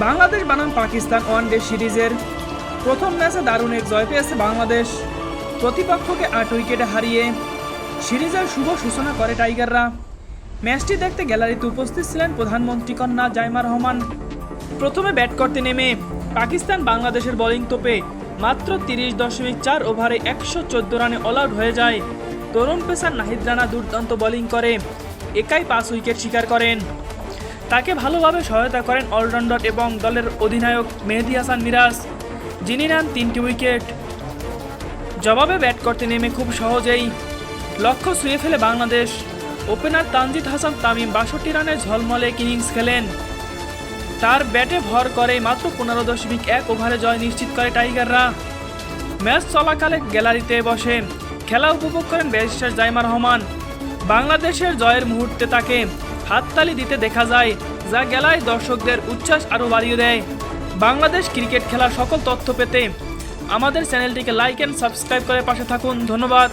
বাংলাদেশ বনাম পাকিস্তান ওয়ানডে সিরিজের প্রথম ম্যাচে দারুণ এক জয় পেয়েছে বাংলাদেশ। প্রতিপক্ষকে ৮ উইকেটে হারিয়ে সিরিজের শুভ সূচনা করে টাইগাররা। ম্যাচটি দেখতে গ্যালারিতে উপস্থিত ছিলেন প্রধানমন্ত্রী কন্যা জাইমা রহমান। প্রথমে ব্যাট করতে নেমে পাকিস্তান বাংলাদেশের বোলিং তোপে মাত্র 30.4 ওভারে 114 রানে অল আউট হয়ে যায়। তরুণ পেসার নাহিদ রানা দুর্দান্ত বোলিং করে একাই 5 উইকেট শিকার করেন। তাকে ভালোভাবে সহায়তা করেন অলরাউন্ডার এবং দলের অধিনায়ক মেহেদী হাসান মিরাজ, যিনি নেন 3টি উইকেট। জবাবে ব্যাট করতে নেমে খুব সহজেই লক্ষ্য ছুঁয়ে ফেলে বাংলাদেশ। ওপেনার তানজিদ হাসান তামিম 62 রানের ঝলমলে ইনিংস খেলেন। তার ব্যাটে ভর করে মাত্র 15.1 ওভারে জয় নিশ্চিত করে টাইগাররা। ম্যাচ চলাকালে গ্যালারিতে বসে খেলা উপভোগ করেন ব্যারিস্টার জাইমা রহমান। বাংলাদেশের জয়ের মুহূর্তে তাকে হাততালি দিতে দেখা যায়, যা গ্যালারি দর্শকদের উচ্ছ্বাস আরও বাড়িয়ে দেয়। বাংলাদেশ ক্রিকেট খেলার সকল তথ্য পেতে আমাদের চ্যানেলটিকে লাইক অ্যান্ড সাবস্ক্রাইব করে পাশে থাকুন। ধন্যবাদ।